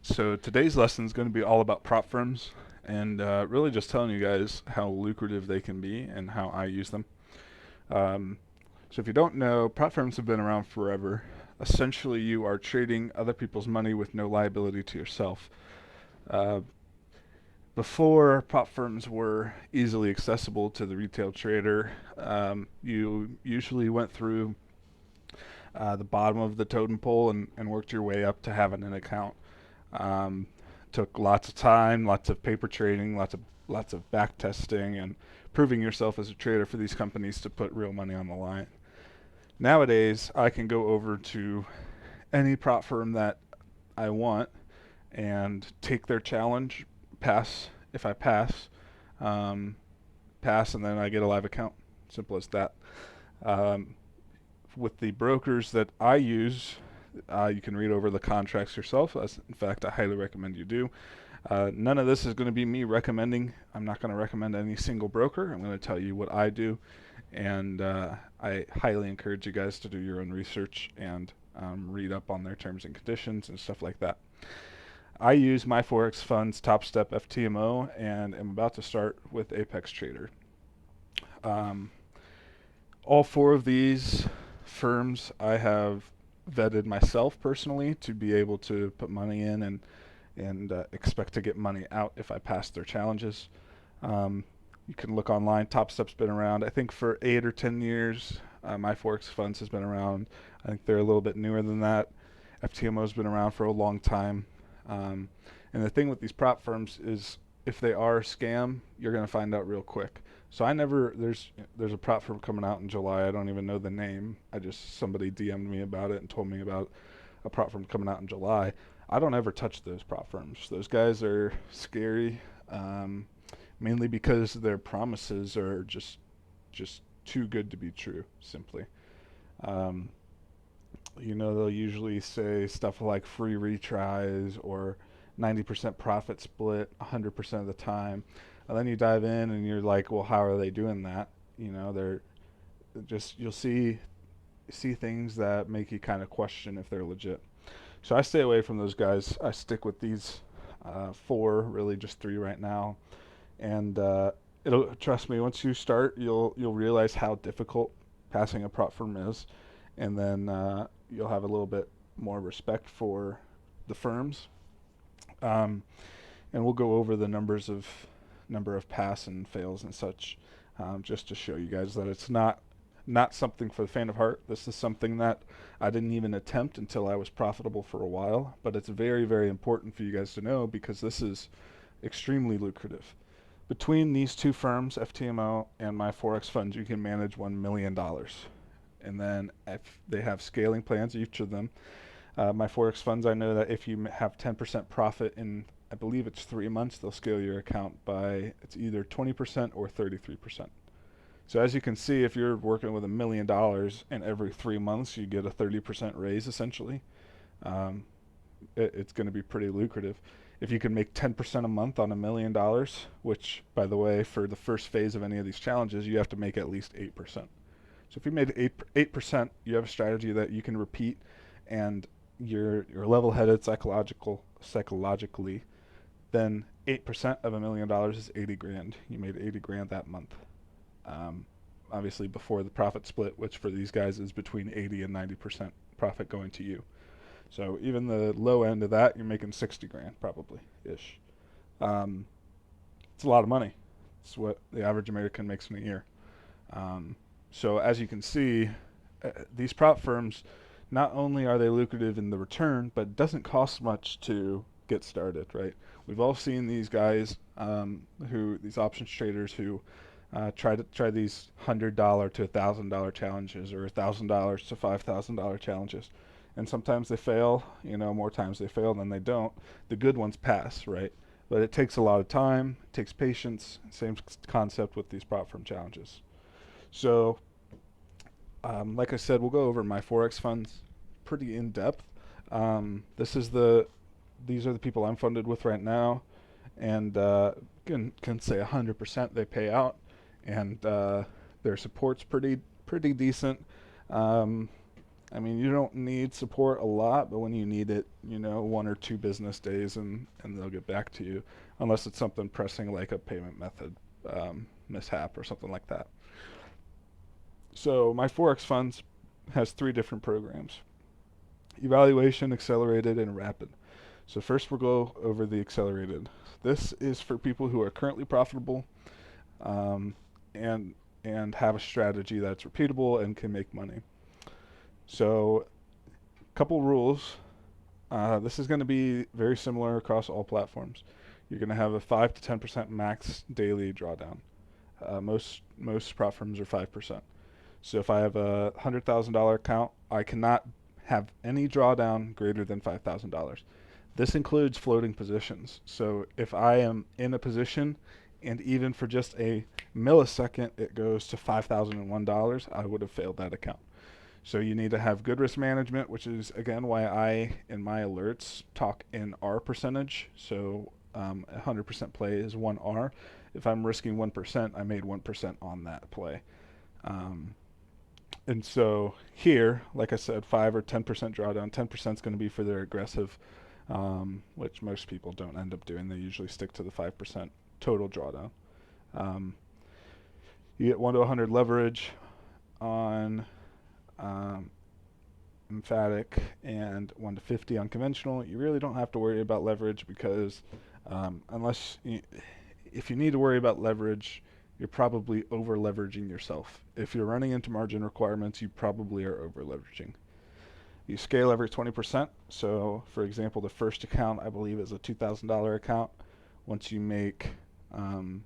So today's lesson is going to be all about prop firms and really just telling you guys how lucrative they can be and how I use them. Um, so if you don't know, prop firms have been around forever. Essentially, you are trading other people's money with no liability to yourself. Uh, Before prop firms were easily accessible to the retail trader, you usually went through the bottom of the totem pole and worked your way up to having an account. Um, Took lots of time, lots of paper trading, lots of back testing, and proving yourself as a trader for these companies to put real money on the line. Nowadays, I can go over to any prop firm that I want and take their challenge, pass if I pass, um, pass, and then I get a live account. Simple as that. Um, with the brokers that I use, you can read over the contracts yourself. As, in fact, I highly recommend you do. None of this is going to be me recommending. I'm not going to recommend any single broker. I'm going to tell you what I do, and I highly encourage you guys to do your own research and read up on their terms and conditions and stuff like that. I use my forex funds, Top Step, FTMO, and am about to start with Apex Trader. Um, all four of these firms I have vetted myself personally to be able to put money in and expect to get money out if I pass their challenges. Um, you can look online. Top Step's been around, I think, for 8 or 10 years. My Forex Funds has been around. I think they're a little bit newer than that. FTMO's been around for a long time. Um, and the thing with these prop firms is if they are a scam, you're going to find out real quick. So I never there's a prop firm coming out in July. I don't even know the name. I just somebody DM'd me about it and told me about a prop firm coming out in July. I don't ever touch those prop firms. Those guys are scary, mainly because their promises are just too good to be true. Simply, um, they'll usually say stuff like free retries or 90% profit split 100% of the time. And then you dive in and you're like, well, how are they doing that? They're just you'll see things that make you kind of question if they're legit. So I stay away from those guys. I stick with these four, really just three right now, and it'll trust me. Once you start, you'll realize how difficult passing a prop firm is, and then you'll have a little bit more respect for the firms. Um, and we'll go over the number of pass and fails and such, just to show you guys that it's not something for the faint of heart. This is something that I didn't even attempt until I was profitable for a while, but it's very, very important for you guys to know because this is extremely lucrative. Between these two firms, FTMO and my Forex funds, you can manage $1 million. And then if they have scaling plans, each of them. My Forex funds, I know that if you have 10% profit in, I believe it's 3 months, they'll scale your account by, it's either 20% or 33%. So as you can see, if you're working with $1 million and every 3 months you get a 30% raise, essentially, um, it's going to be pretty lucrative. If you can make 10% a month on $1 million, which, by the way, for the first phase of any of these challenges, you have to make at least 8%. So if you made 8%, you have a strategy that you can repeat, and you're level-headed psychologically. Then 8% of $1 million is 80 grand. You made 80 grand that month. Um, Obviously before the profit split, which for these guys is between 80 and 90% profit going to you. So even the low end of that, you're making 60 grand probably ish. Um, it's a lot of money. It's what the average American makes in a year. Um, so as you can see, these prop firms, not only are they lucrative in the return, but it doesn't cost much to get started, right? We've all seen these guys, these options traders who try these $100 to $1,000 challenges or $1,000 to $5,000 challenges, and sometimes they fail. More times they fail than they don't. The good ones pass, right? But it takes a lot of time. It takes patience. Same concept with these prop firm challenges. So, like I said, we'll go over my forex funds pretty in depth. These are the people I'm funded with right now, and can say 100% they pay out, and their support's pretty decent. Um, I mean, you don't need support a lot, but when you need it, 1 or 2 business days, and they'll get back to you, unless it's something pressing like a payment method mishap or something like that. So my forex funds has 3 different programs: evaluation, accelerated, and rapid. So first we'll go over the accelerated. This is for people who are currently profitable, um, and and have a strategy that's repeatable and can make money. So, couple rules. This is going to be very similar across all platforms. You're going to have a 5 to 10% max daily drawdown. Most prop firms are 5%. So if I have a $100,000 account, I cannot have any drawdown greater than $5,000. This includes floating positions. So if I am in a position and even for just a millisecond it goes to $5,001, I would have failed that account. So you need to have good risk management, which is again why I in my alerts talk in R percentage. So 100% play is 1R. If I'm risking 1%, I made 1% on that play. And so here, like I said, 5 or 10% drawdown. 10% is going to be for their aggressive, which most people don't end up doing. They usually stick to the 5% total drawdown. You get 1 to 100 leverage on emphatic and 1 to 50 on conventional. You really don't have to worry about leverage because if you need to worry about leverage, you're probably over leveraging yourself. If you're running into margin requirements, you probably are over leveraging. You scale every 20%. So for example, the first account I believe is a $2,000 account. Once you make 20%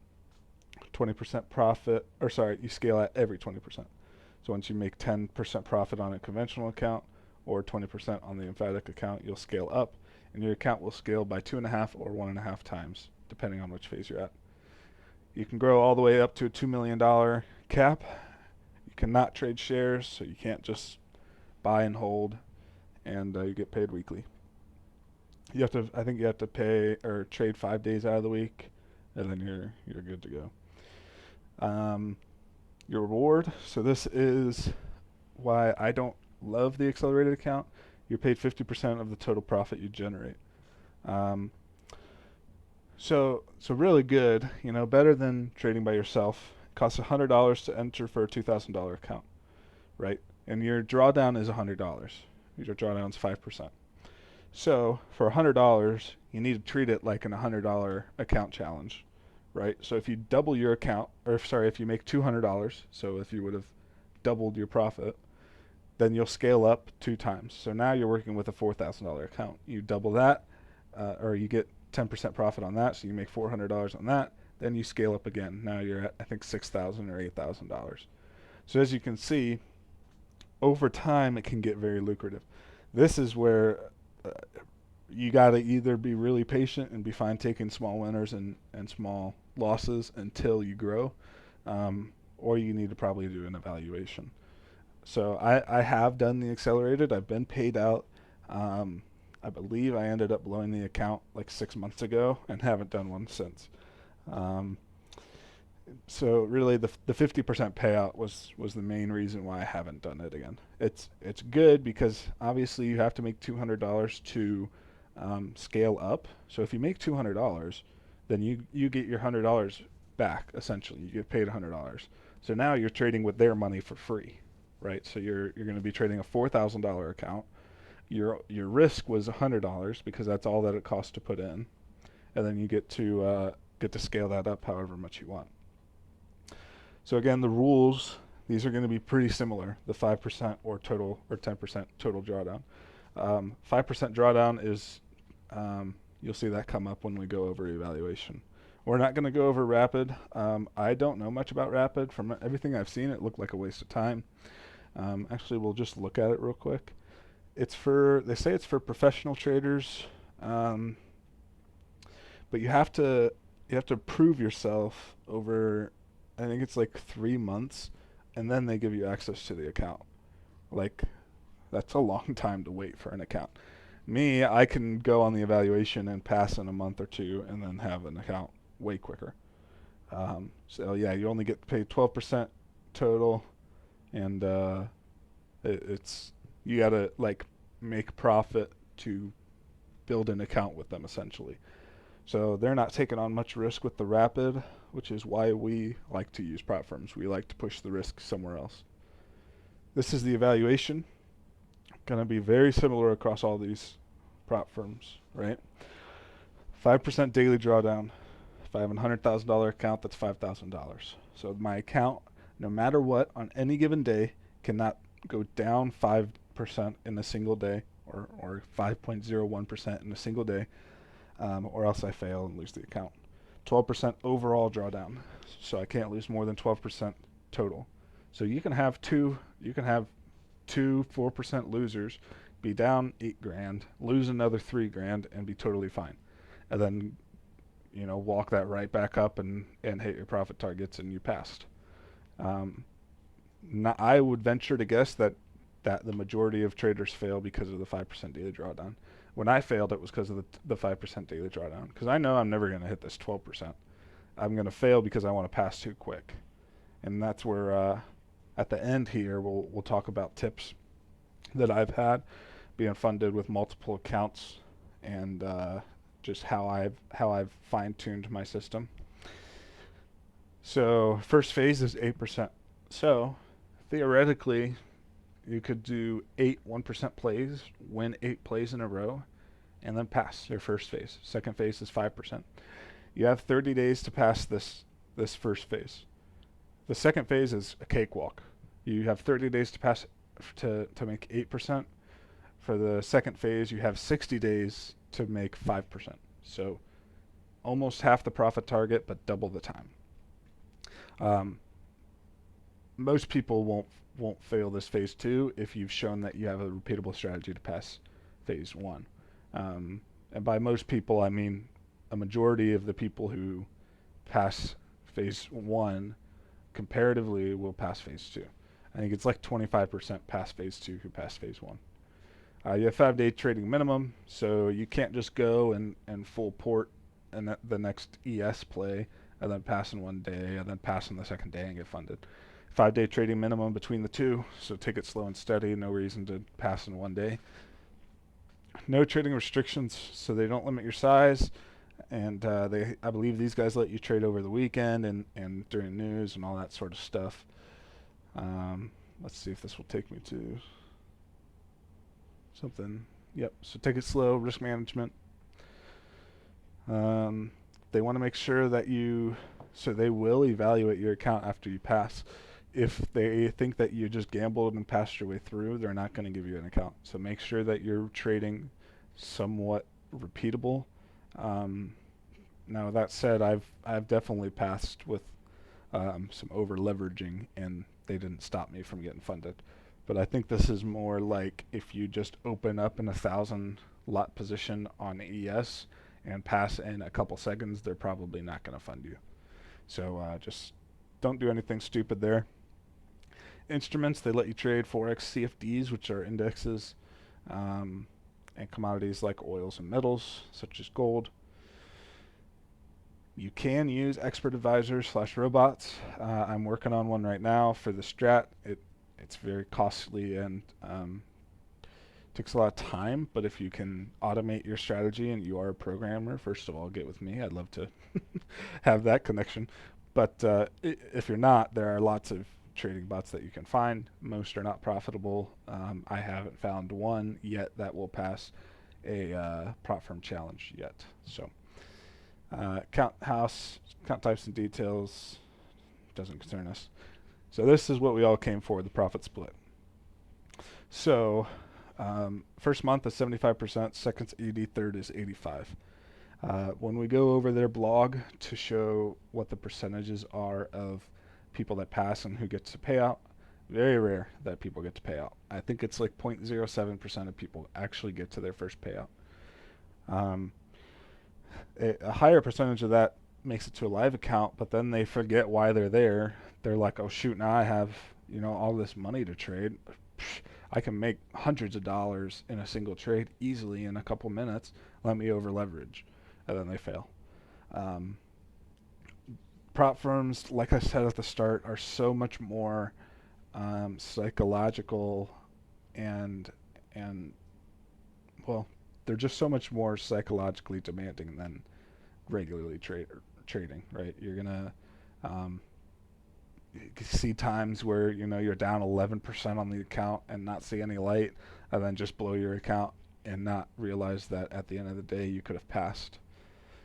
profit, or sorry, you scale at every 20%. So once you make 10% profit on a conventional account or 20% on the emphatic account, you'll scale up, and your account will scale by 2.5 or 1.5 times, depending on which phase you're at. You can grow all the way up to a $2 million cap. You cannot trade shares, so you can't just buy and hold, and you get paid weekly. I think you have to pay or trade 5 days out of the week, and then you're good to go. Your reward. So this is why I don't love the accelerated account. You're paid 50% of the total profit you generate. So really good, better than trading by yourself. It costs $100 to enter for a $2,000 account, right? And your drawdown is $100. Your drawdown is 5%. So for $100, you need to treat it like an $100 account challenge, right? So if you double your account, if you make $200, so if you would have doubled your profit, then you'll scale up 2 times. So now you're working with a $4,000 account. You double that, or you get 10% profit on that, so you make $400 on that. Then you scale up again. Now you're at, I think, $6,000 or $8,000. So as you can see, over time it can get very lucrative. This is where you got to either be really patient and be fine taking small winners and small losses until you grow, or you need to probably do an evaluation. So I have done the accelerated. I've been paid out. I believe I ended up blowing the account like 6 months ago and haven't done one since. So really the 50% payout was the main reason why I haven't done it again. It's good because obviously you have to make $200 to scale up. So if you make $200, then you get your $100 back essentially. You get paid $100. So now you're trading with their money for free, right? So you're going to be trading a $4,000 account. Your risk was $100 because that's all that it costs to put in, and then you get to scale that up however much you want. So again, the rules, these are going to be pretty similar. The 5% or 10% total drawdown. 5% drawdown is you'll see that come up when we go over evaluation. We're not going to go over rapid. I don't know much about rapid. From everything I've seen, it looked like a waste of time. Actually, we'll just look at it real quick. They say it's for professional traders, but you have to prove yourself over, I think it's like 3 months, and then they give you access to the account. Like, that's a long time to wait for an account. Me, I can go on the evaluation and pass in a month or 2 and then have an account way quicker. So yeah, you only get paid 12% total, and it's You gotta like make profit to build an account with them essentially. So they're not taking on much risk with the rapid, which is why we like to use prop firms. We like to push the risk somewhere else. This is the evaluation. Going to be very similar across all these prop firms, right? 5% daily drawdown. If I have a $100,000 account, that's $5,000. So my account, no matter what, on any given day, cannot go down 5% in a single day, or 5.01% in a single day, or else I fail and lose the account. 12% overall drawdown, so I can't lose more than 12% total. So you can have two 4% losers, be down 8 grand, lose another 3 grand, and be totally fine. And then, walk that right back up and hit your profit targets, and you passed. I would venture to guess that the majority of traders fail because of the 5% daily drawdown. When I failed, it was because of the 5% daily drawdown. Because I know I'm never going to hit this 12%. I'm going to fail because I want to pass too quick. And that's where, at the end here, we'll talk about tips that I've had being funded with multiple accounts, and just how I've fine-tuned my system. So first phase is 8%. So theoretically, you could do 8 1% plays, win 8 plays in a row, and then pass your first phase. Second phase is 5%. You have 30 days to pass this first phase. The second phase is a cakewalk. You have 30 days to pass to make 8%. For the second phase, you have 60 days to make 5%. So almost half the profit target, but double the time. Most people won't fail this phase 2 if you've shown that you have a repeatable strategy to pass phase 1. And by most people, I mean a majority of the people who pass phase 1 comparatively will pass phase 2. I think it's like 25% pass phase 2 who pass phase 1. You have 5-day trading minimum, so you can't just go and full port and the next ES play and then pass in one day and then pass in the second day and get funded. 5-day trading minimum between the two, so take it slow and steady. No reason to pass in one day. No trading restrictions, so they don't limit your size, and I believe these guys let you trade over the weekend and during news and all that sort of stuff. Let's see if this will take me to something. Yep, so take it slow, risk management. They want to make sure that so they will evaluate your account after you pass. If they think that you just gambled and passed your way through, they're not going to give you an account. So make sure that you're trading somewhat repeatable. Now that said, I've definitely passed with some over leveraging, and they didn't stop me from getting funded. But I think this is more like if you just open up in 1,000 lot position on ES and pass in a couple seconds, they're probably not going to fund you. So just don't do anything stupid there. Instruments, they let you trade forex CFDs, which are indexes, and commodities like oils and metals, such as gold. You can use expert advisors / robots. I'm working on one right now for the strat. It's very costly and takes a lot of time, but if you can automate your strategy and you are a programmer, first of all, get with me. I'd love to have that connection. But if you're not, there are lots of trading bots that you can find. Most are not profitable. I haven't found one yet that will pass a prop firm challenge yet. So count types and details doesn't concern us. So this is what we all came for, the profit split. So first month is 75%, second's 80, third is 85. When we go over their blog to show what the percentages are of people that pass and who gets to pay out, very rare that people get to pay out. I think it's like 0.07% of people actually get to their first payout. A higher percentage of that makes it to a live account, but then they forget why they're there. They're like, oh shoot, now I have all this money to trade. I can make hundreds of dollars in a single trade easily in a couple minutes. Let me over leverage, and then they fail. Prop firms, like I said at the start, are so much more psychological and and well, they're just so much more psychologically demanding than regularly trading, right? You're gonna um, see times where you're down 11% on the account and not see any light, and then just blow your account and not realize that at the end of the day you could have passed.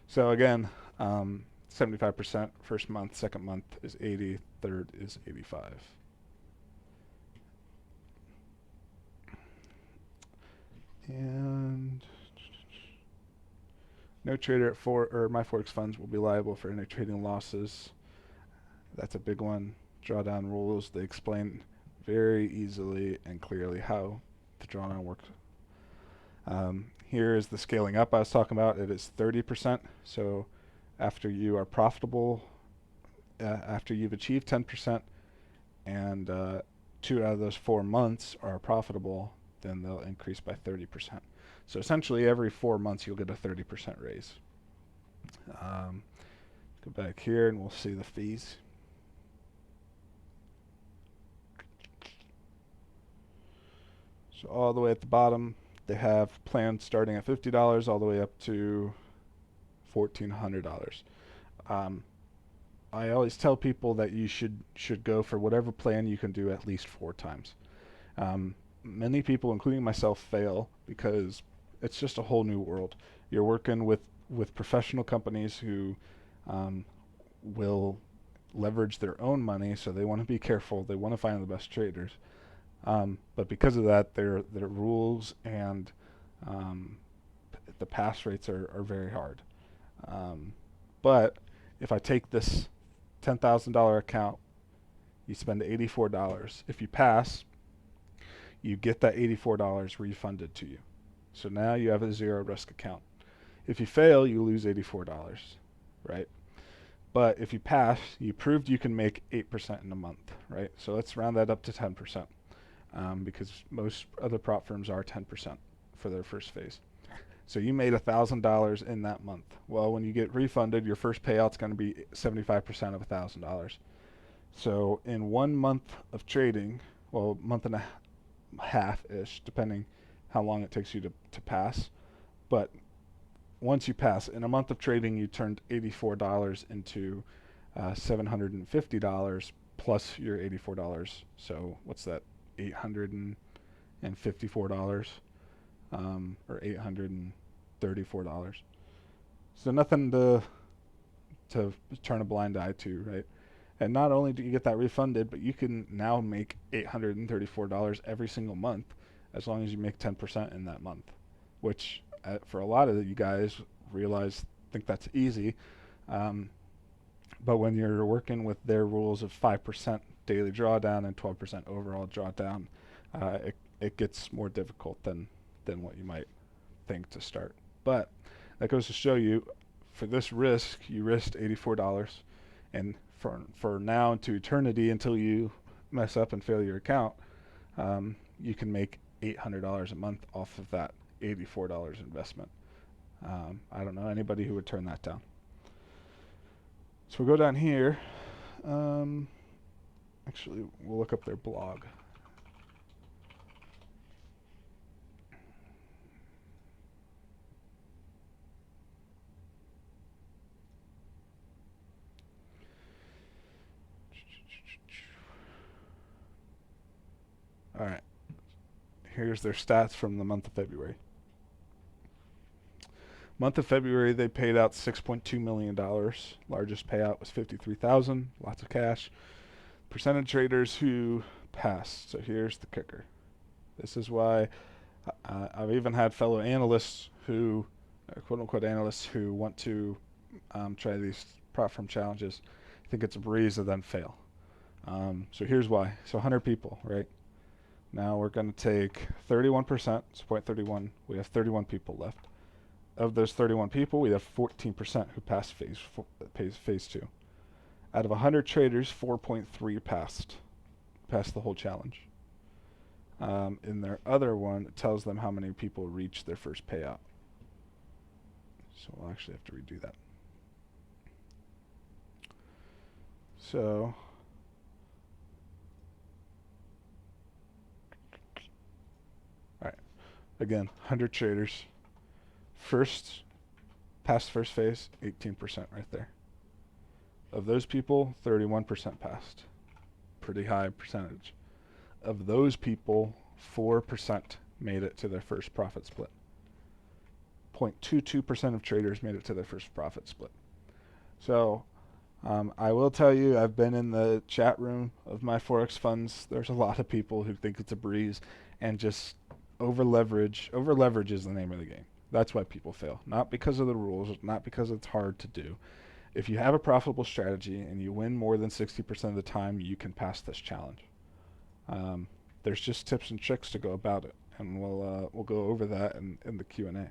So again, 75% first month, second month is 80, third is 85. And no trader at my forex funds will be liable for any trading losses. That's a big one. Drawdown rules, they explain very easily and clearly how the drawdown works. Here is the scaling up I was talking about. It is 30%. So after you are profitable, after you've achieved 10% and 2 out of those 4 months are profitable, then they'll increase by 30%. So essentially every 4 months you'll get a 30% raise. Go back here and we'll see the fees. So all the way at the bottom, they have plans starting at $50 all the way up to $1,400. I always tell people that you should go for whatever plan you can do at least 4 times. Many people, including myself, fail because it's just a whole new world. You're working with professional companies who will leverage their own money, so they want to be careful. They want to find the best traders. But because of that, their rules and the pass rates are very hard. But if I take this $10,000 account, you spend $84. If you pass, you get that $84 refunded to you. So now you have a zero risk account. If you fail, you lose $84, right? But if you pass, you proved you can make 8% in a month, right? So let's round that up to 10%, because most other prop firms are 10% for their first phase. So you made $1,000 in that month. Well, when you get refunded, your first payout's going to be 75% of $1,000. So in 1 month of trading, well, month and a half-ish, depending how long it takes you to pass, but once you pass, in a month of trading, you turned $84 into $750 plus your $84. So what's that? $854, or $834. So nothing to turn a blind eye to, right? And not only do you get that refunded, but you can now make $834 every single month as long as you make 10% in that month, which for a lot of you guys think that's easy. But when you're working with their rules of 5% daily drawdown and 12% overall drawdown, it gets more difficult than what you might think to start. But that goes to show you, for this risk, you risked $84, and for now to eternity until you mess up and fail your account, you can make $800 a month off of that $84 investment. I don't know anybody who would turn that down. So we'll go down here. Actually, we'll look up their blog. All right. Here's their stats from the month of February. Month of February, they paid out $6.2 million. Largest payout was $53,000. Lots of cash. Percentage traders who passed. So here's the kicker. This is why I've even had fellow analysts who, quote-unquote analysts, who want to try these prop firm challenges, think it's a breeze and then fail. So here's why. So 100 people, right? Now we're going to take 31%, it's 0.31. We have 31 people left. Of those 31 people, we have 14% who passed phase 2. Out of 100 traders, 4.3 passed the whole challenge. In their other one, it tells them how many people reached their first payout. So we'll actually have to redo that. So Again, 100 traders. Past first phase, 18% right there. Of those people, 31% passed. Pretty high percentage. Of those people, 4% made it to their first profit split. 0.22% of traders made it to their first profit split. So I will tell you, I've been in the chat room of my forex funds. There's a lot of people who think it's a breeze and just over leverage. Over leverage is the name of the game. That's why people fail. Not because of the rules, not because it's hard to do. If you have a profitable strategy and you win more than 60% of the time, you can pass this challenge. There's just tips and tricks to go about it, and we'll go over that in the Q&A.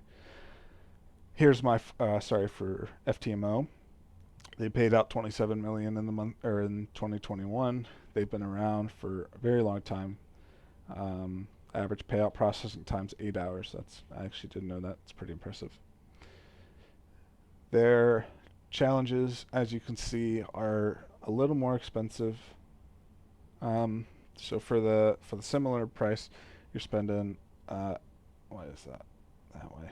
Here's my for FTMO. They paid out $27 million in the month or in 2021. They've been around for a very long time. Average payout processing time's 8 hours. I actually didn't know that. It's pretty impressive. Their challenges, as you can see, are a little more expensive. So for the similar price, you're spending what is that? That way,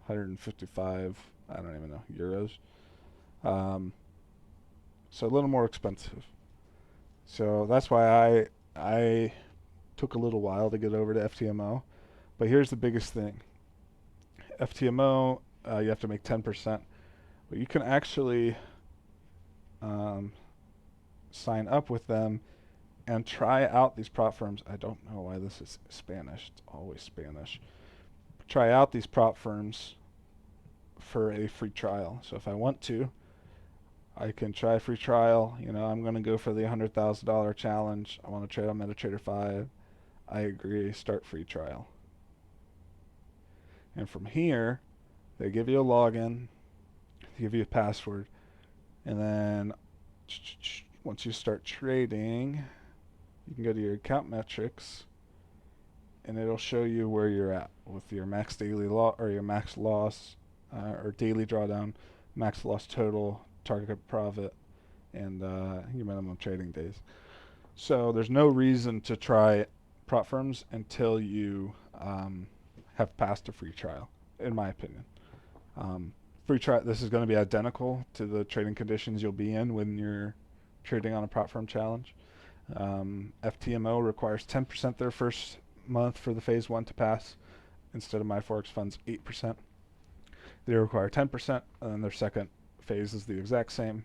155. I don't even know, euros. So a little more expensive. So that's why I took a little while to get over to FTMO. But here's the biggest thing. FTMO, you have to make 10%. But you can actually sign up with them and try out these prop firms. I don't know why this is Spanish. It's always Spanish. Try out these prop firms for a free trial. So if I want to, I can try a free trial. You know, I'm going to go for the $100,000 challenge. I want to trade on MetaTrader 5. I agree. Start free trial. And from here, they give you a login, they give you a password, and then once you start trading, you can go to your account metrics, and it'll show you where you're at with your max daily loss or your max loss or daily drawdown, max loss total, target profit, and your minimum trading days. So there's no reason to try prop firms until you have passed a free trial, in my opinion. Free trial. This is going to be identical to the trading conditions you'll be in when you're trading on a prop firm challenge. FTMO requires 10% their first month for the phase 1 to pass, instead of my forex funds 8%. They require 10%, and then their second phase is the exact same,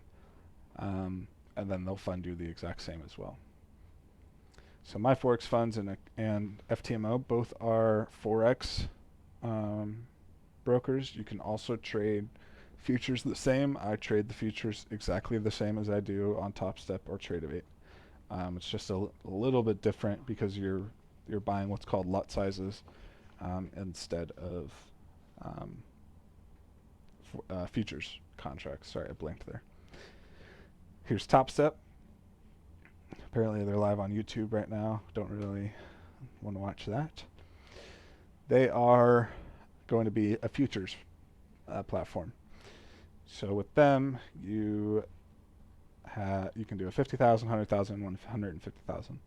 and then they'll fund you the exact same as well. So my forex funds and FTMO both are forex brokers. You can also trade futures the same. I trade the futures exactly the same as I do on Top Step or Tradeovate. It's just a little bit different because you're buying what's called lot sizes instead of futures contracts. Sorry, I blinked there. Here's Top Step. Apparently they're live on YouTube right now. Don't really want to watch that. They are going to be a futures platform. So with them, you can do a 50,000, 100,000, 150,000.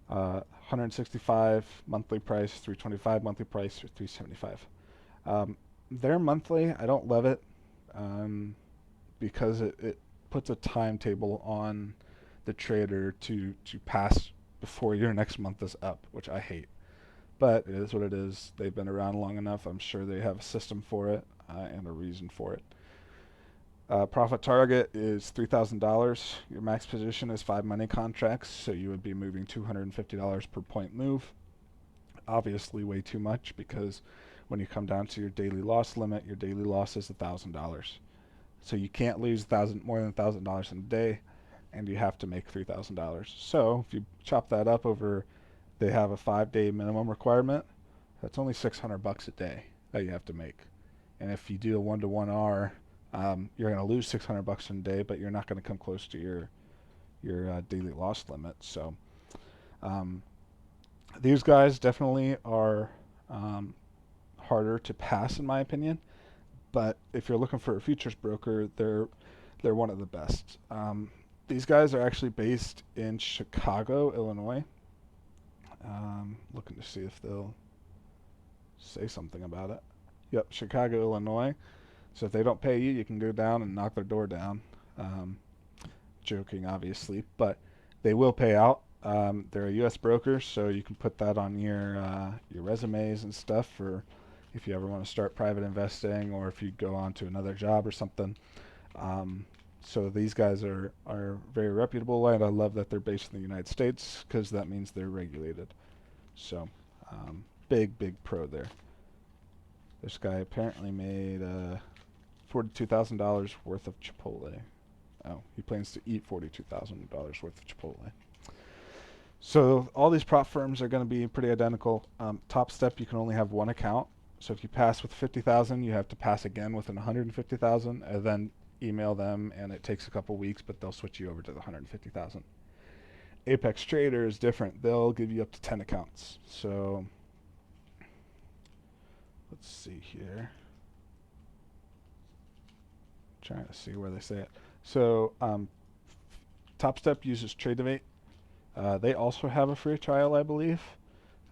165 monthly price, 325 monthly price, or 375. Their monthly, I don't love it because it puts a timetable on the trader to pass before your next month is up, which I hate. But it is what it is. They've been around long enough. I'm sure they have a system for it and a reason for it. Profit target is $3,000. Your max position is 5 money contracts, so you would be moving $250 per point move. Obviously way too much, because when you come down to your daily loss limit, your daily loss is $1,000. So you can't lose more than $1,000 in a day, and you have to make $3,000. So if you chop that up over, they have a 5-day minimum requirement. That's only $600 a day that you have to make. And if you do a 1-to-1 R, you're going to lose $600 in a day, but you're not going to come close to your daily loss limit. So these guys definitely are harder to pass, in my opinion. But if you're looking for a futures broker, they're one of the best. These guys are actually based in Chicago, Illinois. Looking to see if they'll say something about it. Yep, Chicago, Illinois. So if they don't pay you, you can go down and knock their door down. Um, Joking, obviously, but they will pay out. They're a U.S. broker, so you can put that on your resumes and stuff for if you ever want to start private investing or if you go on to another job or something. Um, so these guys are very reputable, and I love that they're based in the United States because that means they're regulated. So big pro there. This guy apparently made $42,000 worth of Chipotle. Oh, he plans to eat $42,000 worth of Chipotle. So all these prop firms are going to be pretty identical. Top Step, you can only have one account. So if you pass with 50,000, you have to pass again with an 150,000, and then email them, and it takes a couple weeks, but they'll switch you over to the 150,000. Apex Trader is different. They'll give you up to 10 accounts. So let's see here. Trying to see where they say it. So Top Step uses Tradeovate. They also have a free trial, I believe.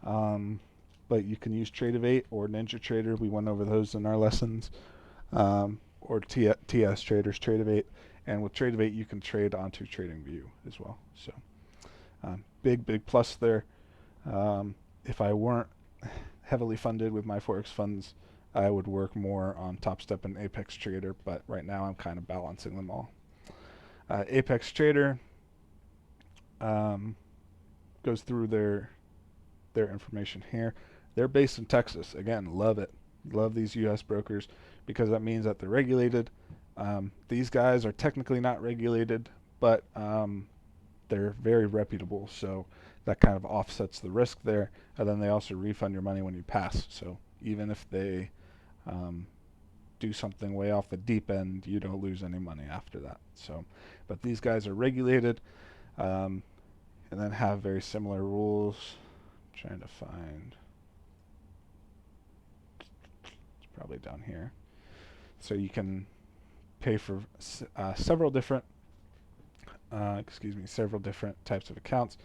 But you can use Tradeovate or NinjaTrader. We went over those in our lessons. Or TS Traders, Tradeovate. And with Tradeovate, you can trade onto TradingView as well. So big plus there. If I weren't heavily funded with my forex funds, I would work more on Top Step and Apex Trader, but right now I'm kind of balancing them all. Apex Trader goes through their information here. They're based in Texas. Again, love it. Love these U.S. brokers because that means that they're regulated. These guys are technically not regulated, but they're very reputable, so that kind of offsets the risk there. And then they also refund your money when you pass. So even if they do something way off the deep end, you don't lose any money after that. So, but these guys are regulated, and then have very similar rules. I'm trying to find. It's probably down here. So you can pay for several different types of accounts.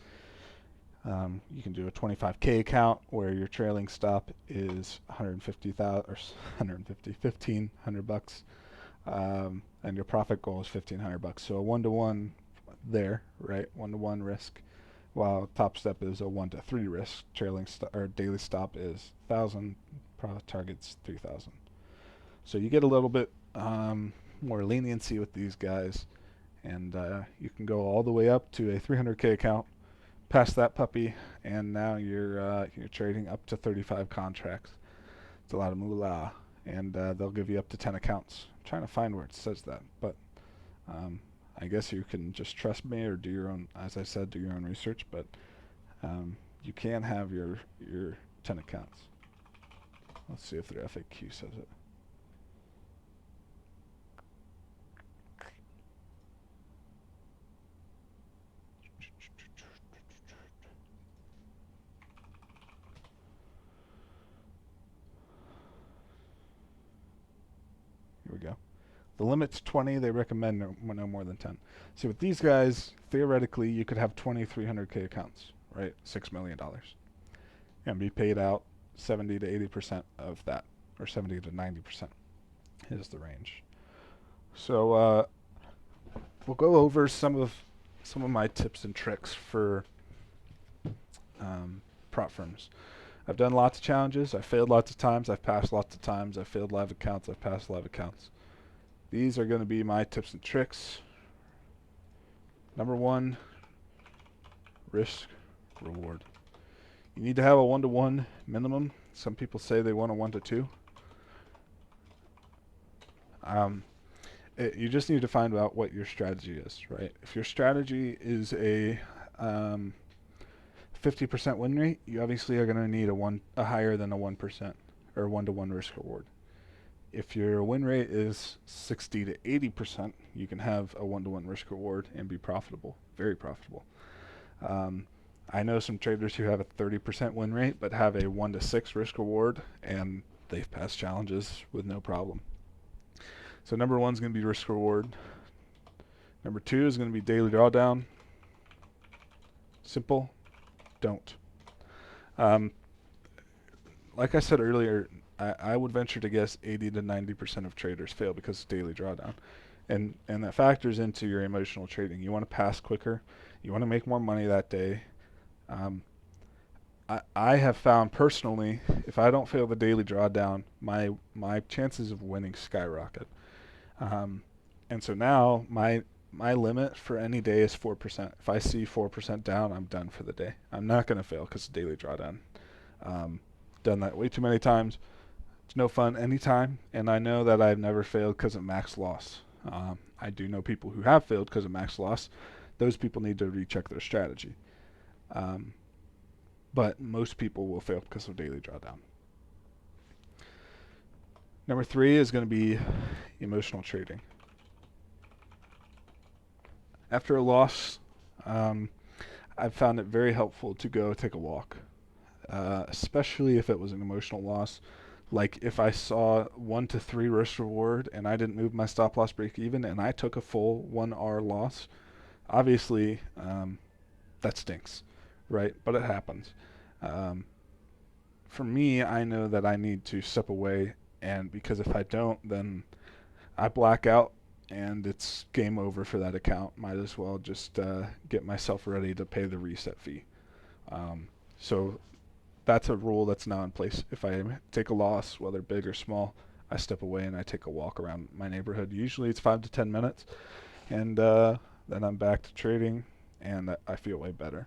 You can do a 25K account where your trailing stop is 1,500 bucks, and your profit goal is 1,500 bucks. So a 1-to-1 there, right? 1-to-1 risk, while Top Step is a 1-to-3 risk. Trailing or daily stop is 1,000. Profit target's 3,000. So you get a little bit more leniency with these guys, and you can go all the way up to a 300K account. Past that puppy, and now you're trading up to 35 contracts. It's a lot of moolah, and they'll give you up to 10 accounts. I'm trying to find where it says that, but I guess you can just trust me or do your own, as I said, do your own research, but you can have your 10 accounts. Let's see if their FAQ says it. Here we go. The limit's 20. They recommend no more than 10. See, with these guys, theoretically, you could have 20 300K accounts, right? $6 million. And be paid out 70 to 80% of that, or 70 to 90% is the range. So we'll go over some of my tips and tricks for prop firms. I've done lots of challenges. I've failed lots of times. I've passed lots of times. I've failed live accounts. I've passed live accounts. These are going to be my tips and tricks. Number 1, risk reward. You need to have a 1-to-1 minimum. Some people say they want a 1-to-2. You just need to find out what your strategy is, right? If your strategy is a 50% win rate, you obviously are going to need a higher than a 1% or 1-to-1 risk reward. If your win rate is 60 to 80%, you can have a 1-to-1 risk reward and be profitable, very profitable. I know some traders who have a 30% win rate but have a 1-to-6 risk reward, and they've passed challenges with no problem. So number 1 is going to be risk reward. Number 2 is going to be daily drawdown. Simple. Don't. like I said earlier, I would venture to guess 80 to 90% of traders fail because of daily drawdown. And that factors into your emotional trading. You want to pass quicker. You want to make more money that day. Um, I have found personally, if I don't fail the daily drawdown, my chances of winning skyrocket. Um, and so now my limit for any day is 4%. If I see 4% down, I'm done for the day. I'm not going to fail because of daily drawdown. Um, done that way too many times. It's no fun anytime, and I know that I've never failed because of max loss. I do know people who have failed because of max loss. Those people need to recheck their strategy. Um, but most people will fail because of daily drawdown. Number 3 is going to be emotional trading. After a loss, I've found it very helpful to go take a walk, especially if it was an emotional loss. Like if I saw 1 to 3 risk reward and I didn't move my stop loss break even and I took a full 1R loss, obviously that stinks, right? But it happens. Um, for me, I know that I need to step away, and because if I don't, then I black out and it's game over for that account. Might as well just get myself ready to pay the reset fee. So that's a rule that's now in place. If I take a loss, whether big or small, I step away and I take a walk around my neighborhood. Usually it's 5 to 10 minutes, and then I'm back to trading, and I feel way better.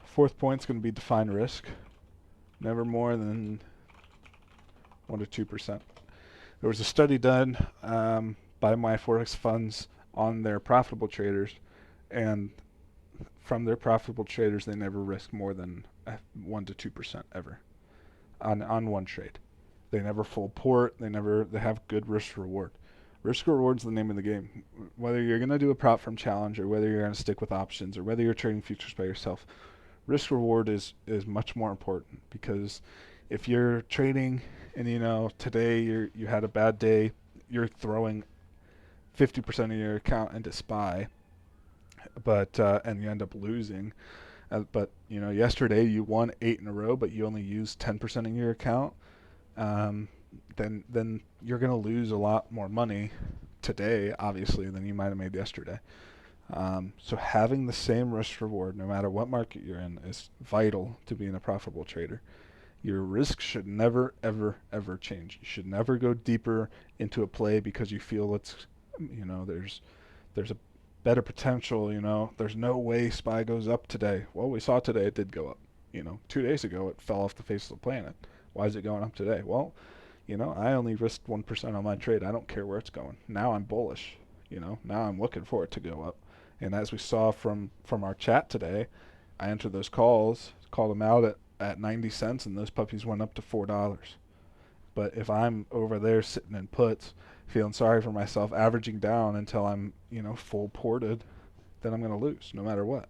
Fourth point's going to be define risk. Never more than 1 to 2%. There was a study done by my forex funds on their profitable traders, and from their profitable traders, they never risk more than 1 to 2% ever on one trade. They never full port. They have good risk reward. Risk reward's the name of the game. Whether you're going to do a prop firm challenge or whether you're going to stick with options or whether you're trading futures by yourself, risk reward is much more important, because if you're trading and today you had a bad day, you're throwing 50% of your account into SPY, but and you end up losing. But yesterday you won 8 in a row, but you only used 10% of your account. Then you're going to lose a lot more money today, obviously, than you might have made yesterday. So having the same risk reward, no matter what market you're in, is vital to being a profitable trader. Your risk should never, ever, ever change. You should never go deeper into a play because you feel there's a better potential. There's no way SPY goes up today. Well, we saw today it did go up. 2 days ago it fell off the face of the planet. Why is it going up today? Well, I only risked 1% on my trade. I don't care where it's going. Now I'm bullish. Now I'm looking for it to go up. And as we saw from our chat today, I entered those calls, called them out at 90 cents, and those puppies went up to $4. But if I'm over there sitting in puts, feeling sorry for myself, averaging down until I'm, full ported, then I'm going to lose no matter what.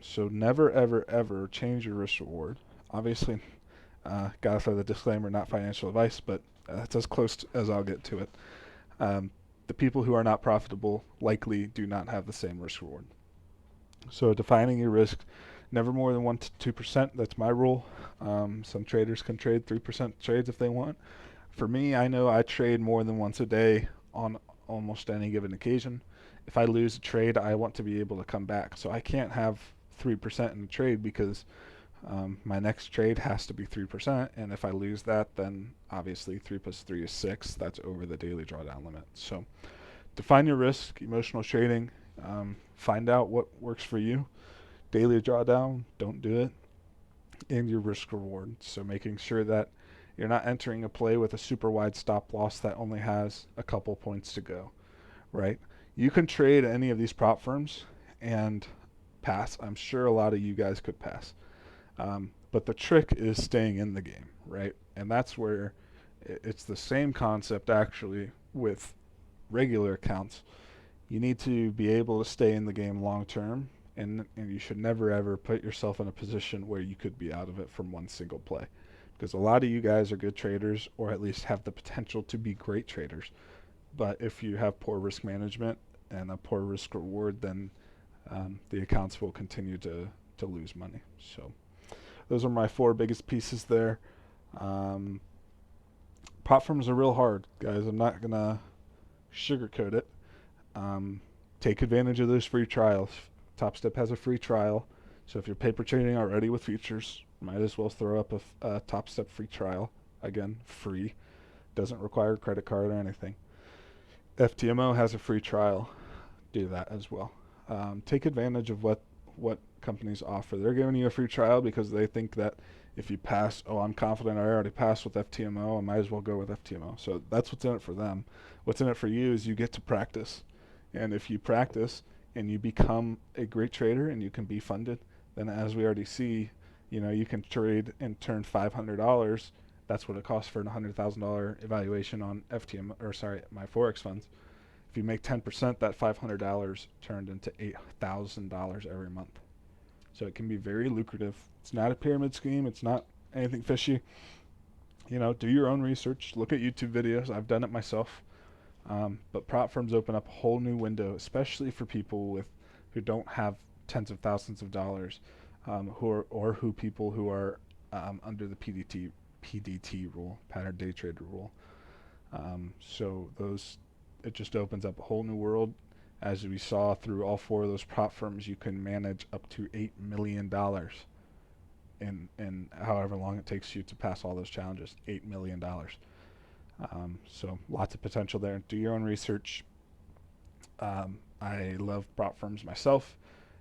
So never, ever, ever change your risk reward. Obviously, gotta throw the disclaimer, not financial advice, but that's as close as I'll get to it. The people who are not profitable likely do not have the same risk reward. So defining your risk, never more than 1 to 2%. That's my rule. Some traders can trade 3% trades if they want. For me, I know I trade more than once a day on almost any given occasion. If I lose a trade, I want to be able to come back. So I can't have 3% in a trade because my next trade has to be 3%, and if I lose that, then obviously 3 plus 3 is 6. That's over the daily drawdown limit. So define your risk, emotional trading, find out what works for you. Daily drawdown, don't do it, and your risk reward. So making sure that you're not entering a play with a super wide stop loss that only has a couple points to go, right? You can trade any of these prop firms and pass. I'm sure a lot of you guys could pass. But the trick is staying in the game, right? And that's where it's the same concept actually with regular accounts. You need to be able to stay in the game long term, and you should never ever put yourself in a position where you could be out of it from one single play. Because a lot of you guys are good traders, or at least have the potential to be great traders. But if you have poor risk management and a poor risk reward, then the accounts will continue to lose money. So those are my 4 biggest pieces there. Um, Prop firms are real hard, guys. I'm not gonna sugarcoat it. Um, Take advantage of those free trials. Top Step has a free trial, so if you're paper trading already with futures, might as well throw up a Top Step free trial. Again, free. Doesn't require a credit card or anything. FTMO has a free trial. Do that as well. Take advantage of what companies offer. They're giving you a free trial because they think that if you pass, oh, I'm confident I already passed with FTMO, I might as well go with FTMO. So that's what's in it for them. What's in it for you is you get to practice. And if you practice and you become a great trader and you can be funded, then as we already see, you can trade and turn $500. That's what it costs for a $100,000 evaluation on my forex funds. If you make 10%, that $500 turned into $8,000 every month. So it can be very lucrative. It's not a pyramid scheme. It's not anything fishy. Do your own research. Look at YouTube videos. I've done it myself. But prop firms open up a whole new window, especially for people who don't have tens of thousands of dollars, people who are under the PDT rule, pattern day trader rule. It just opens up a whole new world. As we saw through all 4 of those prop firms, you can manage up to $8 million in however long it takes you to pass all those challenges. $8 million. So lots of potential there. Do your own research. I love prop firms myself.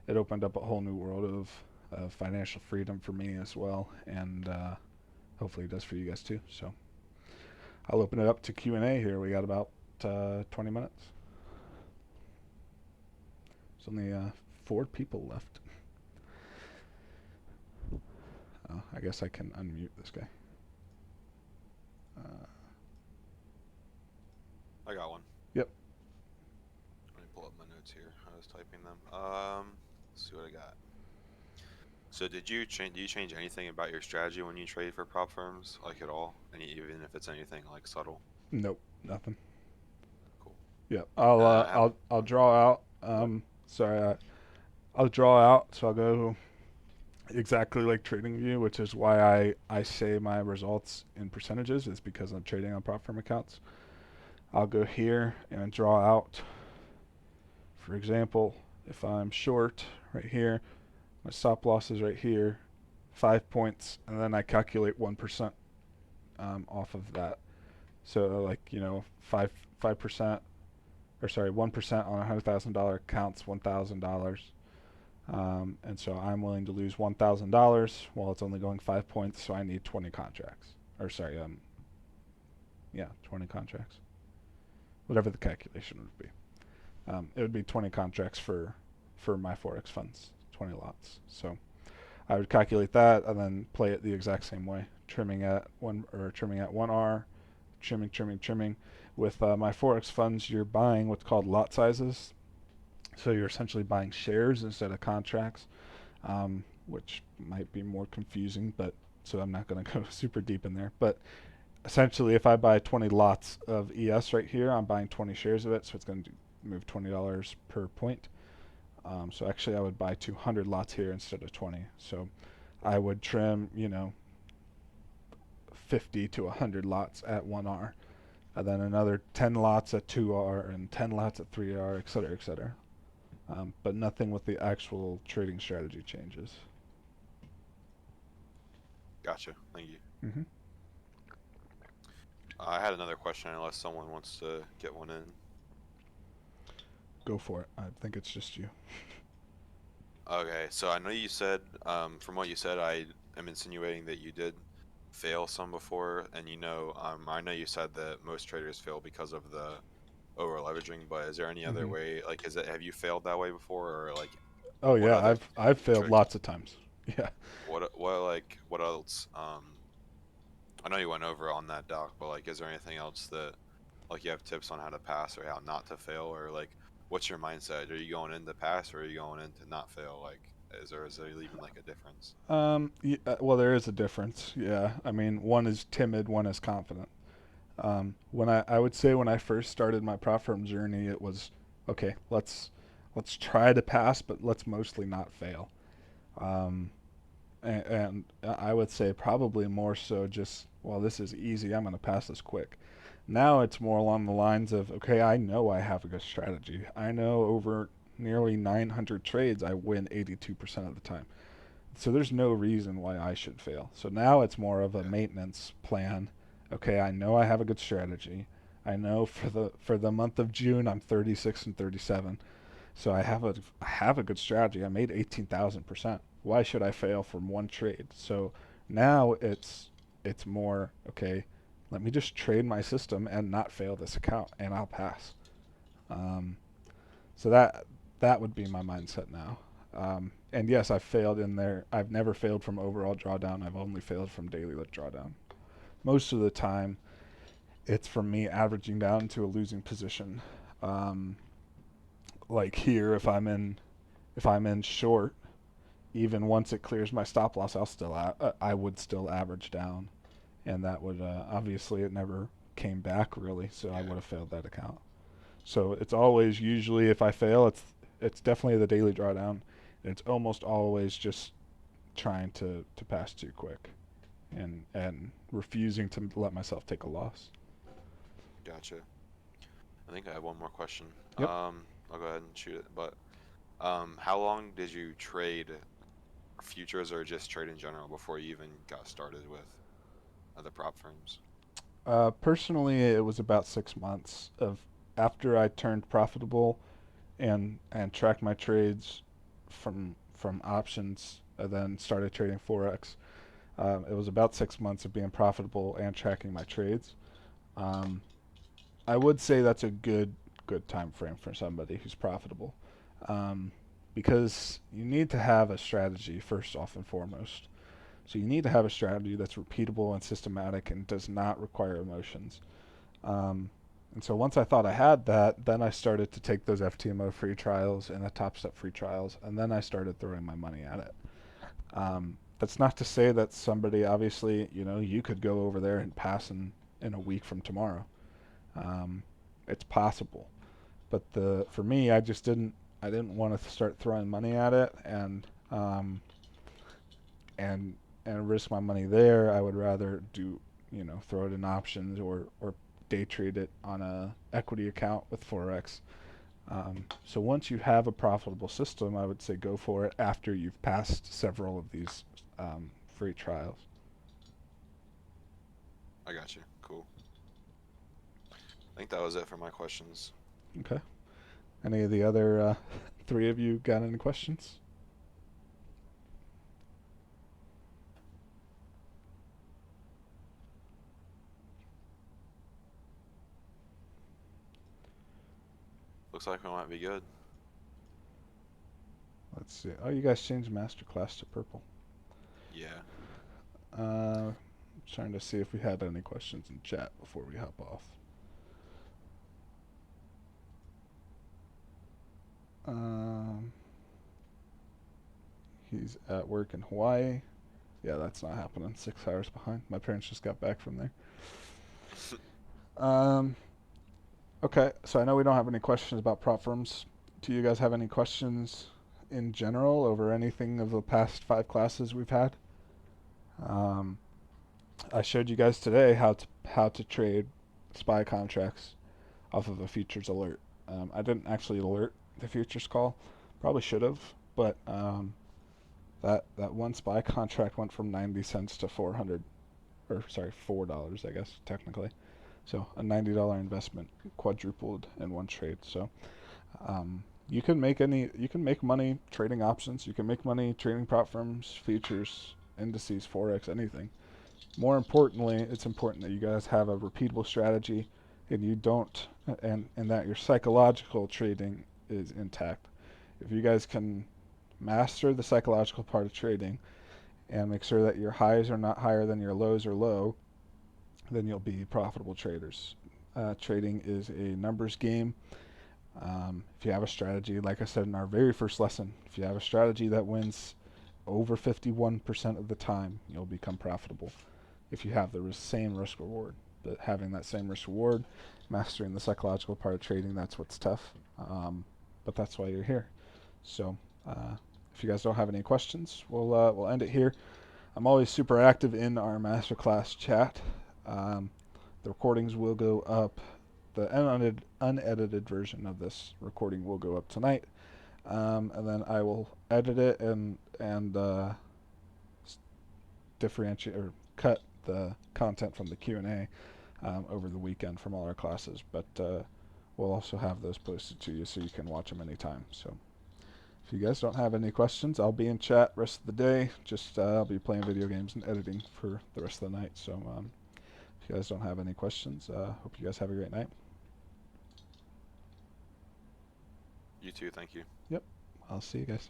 It opened up a whole new world of financial freedom for me as well, and hopefully it does for you guys too. So I'll open it up to Q&A here. We got about 20 minutes. There's only 4 people left. I guess I can unmute this guy. I got one. Yep. Let me pull up my notes here. I was typing them. Let's see what I got. So do you change anything about your strategy when you trade for prop firms, like at all? Even if it's anything like subtle? Nope, nothing. Cool. Yep. I'll draw out. I'll draw out. So I'll go exactly like TradingView, which is why I say my results in percentages, is because I'm trading on prop firm accounts. I'll go here and draw out, for example, if I'm short right here, my stop loss is right here, 5 points, and then I calculate 1% off of that. So 5%, 1% on $100,000 counts $1,000. And so I'm willing to lose $1,000 while it's only going 5 points, so I need 20 contracts. 20 contracts. Whatever the calculation would be. It would be 20 contracts for my forex funds, 20 lots. So I would calculate that and then play it the exact same way, trimming at 1R, trimming. With my forex funds, you're buying what's called lot sizes. So you're essentially buying shares instead of contracts, which might be more confusing, so I'm not going to go super deep in there. But essentially, if I buy 20 lots of ES right here, I'm buying 20 shares of it, so it's going to move $20 per point. So actually, I would buy 200 lots here instead of 20. So I would trim, 50 to 100 lots at 1R, and then another 10 lots at 2R, and 10 lots at 3R, et cetera, et cetera. But nothing with the actual trading strategy changes. Gotcha. Thank you. Mm-hmm. I had another question, unless someone wants to get one in. Go for it. I think it's just you. Okay, so I know you said, from what you said, I am insinuating that you did fail some before, and I know you said that most traders fail because of the over leveraging, but is there any other way? Have you failed that way before, or like? Oh yeah, I've failed tricks? Lots of times. Yeah. What else? I know you went over on that doc, but is there anything else that you have tips on how to pass or how not to fail, or what's your mindset? Are you going in to pass or are you going in to not fail? Is there even a difference? Well, there is a difference. Yeah, I mean, one is timid, one is confident. When I would say when I first started my prop firm journey, it was okay. Let's try to pass, but let's mostly not fail. and I would say probably more so just, well, this is easy, I'm going to pass this quick. Now it's more along the lines of, okay, I know I have a good strategy. I know over nearly 900 trades I win 82% of the time. So there's no reason why I should fail. So now it's more of a Yeah. maintenance plan. Okay, I know I have a good strategy. I know for the month of June I'm 36 and 37. So I have a good strategy. I made 18,000%. Why should I fail from one trade? So now it's more, okay, let me just trade my system and not fail this account and I'll pass. Um, so that would be my mindset now. And yes, I've failed in there. I've never failed from overall drawdown. I've only failed from daily drawdown. Most of the time, it's from me averaging down to a losing position. Um, like here, if I'm in short, even once it clears my stop loss, I would still average down, and that would obviously it never came back really, so I Yeah. would have failed that account. So it's always usually if I fail, it's definitely the daily drawdown. It's almost always just trying to pass too quick, and refusing to let myself take a loss. Gotcha. I think I have one more question. Yep. I'll go ahead and shoot it. But how long did you trade futures or just trade in general before you even got started with the prop firms? Personally, it was about 6 months of after I turned profitable and tracked my trades from options, and then started trading forex. It was about 6 months of being profitable and tracking my trades. Um, I would say that's a good time frame for somebody who's profitable, um, because you need to have a strategy first off and foremost. So you need to have a strategy that's repeatable and systematic and does not require emotions. Um, and so once I thought I had that, then I started to take those FTMO free trials and the Top Step free trials, and then I started throwing my money at it. That's not to say that somebody, obviously, you could go over there and pass in a week from tomorrow. Um, it's possible, but for me, I didn't want to start throwing money at it and and risk my money there. I would rather throw it in options or day trade it on a equity account with forex. So once you have a profitable system, I would say go for it after you've passed several of these free trials. I got you. Cool. I think that was it for my questions. Okay. Any of the other three of you got any questions? Looks like we might be good. Let's see. Oh, you guys changed masterclass to purple. Yeah. Trying to see if we had any questions in chat before we hop off. Um, he's at work in Hawaii. Yeah, that's not happening. 6 hours behind. My parents just got back from there. Um, okay, so I know we don't have any questions about prop firms. Do you guys have any questions in general over anything of the past 5 classes we've had? Um, I showed you guys today how to trade SPY contracts off of a futures alert. I didn't actually alert the futures call. Probably should have, but that one SPY contract went from 90 cents to 400, or sorry, $4, I guess technically. So a $90 investment quadrupled in one trade. So you can make money trading options. You can make money trading prop firms, futures, indices, forex, anything. More importantly, it's important that you guys have a repeatable strategy, and you don't, and that your psychological trading is intact. If you guys can master the psychological part of trading and make sure that your highs are not higher than your lows are low, then you'll be profitable traders. Trading is a numbers game. If you have a strategy, like I said in our very first lesson, if you have a strategy that wins over 51% of the time, you'll become profitable. If you have the same risk reward, but having that same risk reward, mastering the psychological part of trading, that's what's tough. But that's why you're here. So if you guys don't have any questions, we'll end it here. I'm always super active in our masterclass chat. The recordings will go up. The unedited version of this recording will go up tonight, and then I will edit it and differentiate or cut the content from the Q&A over the weekend from all our classes. But we'll also have those posted to you so you can watch them anytime. So if you guys don't have any questions, I'll be in chat rest of the day. Just I'll be playing video games and editing for the rest of the night. So if you guys don't have any questions, hope you guys have a great night. You too. Thank you. Yep. I'll see you guys.